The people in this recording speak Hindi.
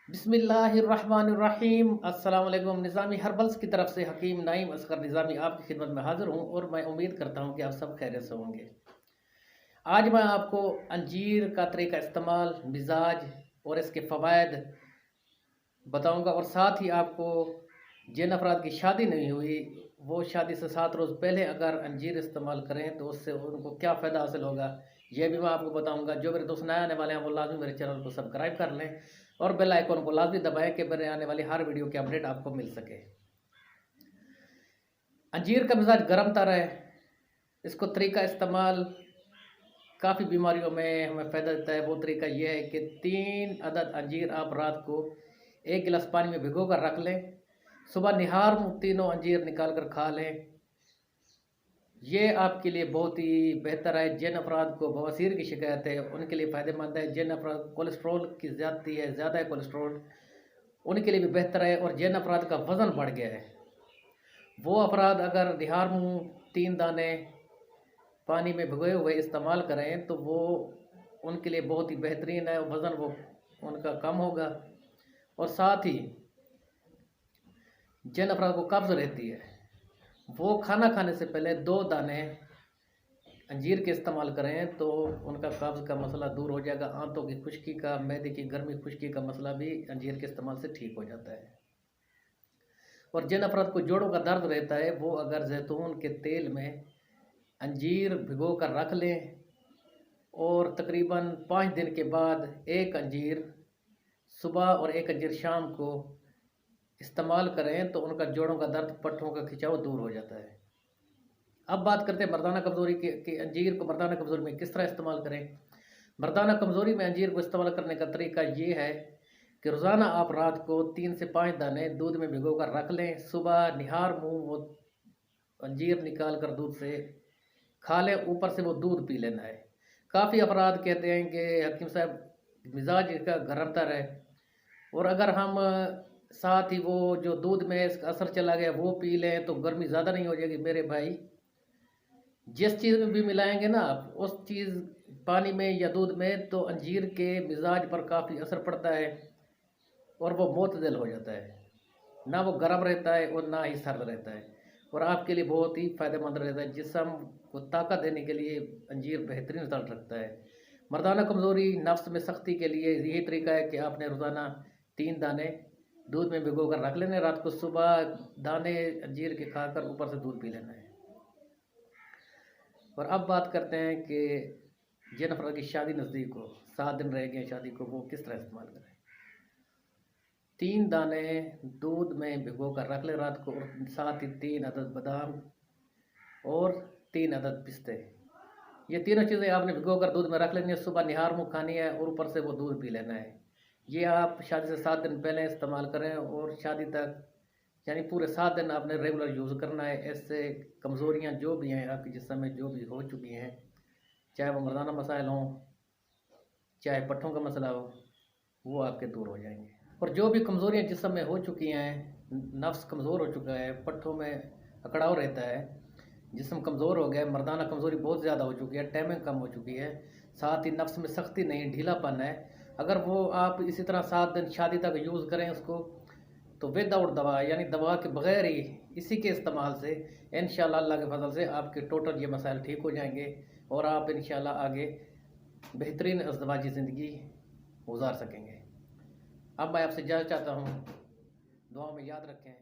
बिस्मिल्लाहिर्रहमानिर्रहीम। अस्सलाम वालेकुम। निज़ामी हर्बल्स की तरफ से हकीम नाइम असगर निज़ामी आपकी खिदमत में हाज़िर हूँ और मैं उम्मीद करता हूँ कि आप सब खैरियत से होंगे। आज मैं आपको अंजीर का तरीका इस्तेमाल, मिज़ाज और इसके फ़वाइद बताऊँगा और साथ ही आपको जिन अफराद की शादी नहीं हुई, वो शादी से 7 रोज़ पहले अगर अंजीर इस्तेमाल करें तो उससे उनको क्या फ़ायदा हासिल होगा, ये भी मैं आपको बताऊँगा। जो मेरे दोस्त नए आने वाले हैं वो लाज़मी मेरे चैनल को सब्सक्राइब कर लें और बेल आइकन को लाज़मी दबाएँ कि मेरे आने वाली हर वीडियो की अपडेट आपको मिल सके। अंजीर का मिज़ाज गर्म तर है, इसको तरीका इस्तेमाल काफ़ी बीमारियों में हमें फ़ायदा देता है। वो तरीका ये है कि 3 अदद अंजीर आप रात को 1 गिलास पानी में भिगो कर रख लें। सुबह निहार मुँह तीनों अंजीर निकाल कर खा लें। ये आपके लिए बहुत ही बेहतर है। जिन अफराद को बवासीर की शिकायत है उनके लिए फ़ायदेमंद है। जिन अफराद कोलेस्ट्रॉल की ज़्यादती है, ज़्यादा है कोलेस्ट्रॉल, उनके लिए भी बेहतर है। और जिन अफराद का वज़न बढ़ गया है, वो अफराद अगर निहार मुँह 3 दाने पानी में भिगोए हुए इस्तेमाल करें तो वो उनके लिए बहुत ही बेहतरीन है। वज़न वो उनका कम होगा। और साथ ही जिन अफराद को कब्ज़ रहती है, वो खाना खाने से पहले 2 दाने अंजीर के इस्तेमाल करें तो उनका कब्ज़ का मसला दूर हो जाएगा। आंतों की खुश्की का, मैदे की गर्मी खुश्की का मसला भी अंजीर के इस्तेमाल से ठीक हो जाता है। और जिन अफराद को जोड़ों का दर्द रहता है, वो अगर जैतून के तेल में अंजीर भिगो कर रख लें और तकरीबन 5 दिन के बाद 1 अंजीर सुबह और 1 अंजीर शाम को इस्तेमाल करें तो उनका जोड़ों का दर्द, पट्ठों का खिंचाव दूर हो जाता है। अब बात करते हैं मर्दाना कमज़ोरी की कि अंजीर को मर्दाना कमज़ोरी में किस तरह इस्तेमाल करें। मर्दाना कमज़ोरी में अंजीर को इस्तेमाल करने का तरीका ये है कि रोज़ाना आप रात को 3 से 5 दाने दूध में भिगो कर रख लें। सुबह निहार मुँह वो अंजीर निकाल कर दूध से खा लें, ऊपर से वो दूध पी लेना है। काफ़ी अफराद कहते हैं कि हकीम साहब मिजाज इसका गर्म तर है, और अगर हम साथ ही वो जो दूध में इसका असर चला गया वो पी लें तो गर्मी ज़्यादा नहीं हो जाएगी। मेरे भाई, जिस चीज़ में भी मिलाएंगे ना आप उस चीज़ पानी में या दूध में, तो अंजीर के मिजाज पर काफ़ी असर पड़ता है और वो मोतदल हो जाता है। ना वो गर्म रहता है और ना ही सर्द रहता है, और आपके लिए बहुत ही फ़ायदेमंद रहता है। जिस्म को ताकत देने के लिए अंजीर बेहतरीन रिज़ल्ट रखता है। मर्दाना कमज़ोरी, नफ्स में सख्ती के लिए यही तरीका है कि आपने रोज़ाना 3 दाने दूध में भिगो कर रख लेने, रात को सुबह दाने अंजीर के खाकर ऊपर से दूध पी लेना है। और अब बात करते हैं कि जिन अफराद की शादी नज़दीक हो, 7 दिन रह गए शादी को, वो किस तरह इस्तेमाल करें। 3 दाने दूध में भिगो कर रख लें रात को, और साथ ही 3 अदद बादाम और 3 अदद पिस्ते। ये तीनों चीज़ें आपने भिगो कर दूध में रख लेनी है। सुबह निहार मुँह खानी है और ऊपर से वो दूध पी लेना है। ये आप शादी से 7 दिन पहले इस्तेमाल करें और शादी तक, यानी पूरे 7 दिन आपने रेगुलर यूज़ करना है। इससे कमज़ोरियाँ जो भी हैं आपके जिस्म में, जो भी हो चुकी हैं, चाहे वो मर्दाना मसाइल हों, चाहे पट्ठों का मसला हो, वो आपके दूर हो जाएंगे। और जो भी कमज़ोरियाँ जिस्म में हो चुकी हैं, नफ्स कमज़ोर हो चुका है, पट्ठों में अकड़ाव रहता है, जिस्म कमज़ोर हो गया, मर्दाना कमज़ोरी बहुत ज़्यादा हो चुकी है, टाइमिंग कम हो चुकी है, साथ ही नफ्स में सख्ती नहीं, ढीलापन है, अगर वो आप इसी तरह 7 दिन शादी तक यूज़ करें उसको, तो विदाउट दवा, यानी दवा के बग़ैर ही इसी के इस्तेमाल से इंशाअल्लाह अल्लाह के फज़ल से आपके टोटल ये मसाइल ठीक हो जाएंगे और आप इंशाअल्लाह आगे बेहतरीन अज़दवाजी ज़िंदगी गुजार सकेंगे। अब मैं आपसे इजाज़त चाहता हूँ। दुआ में याद रखें।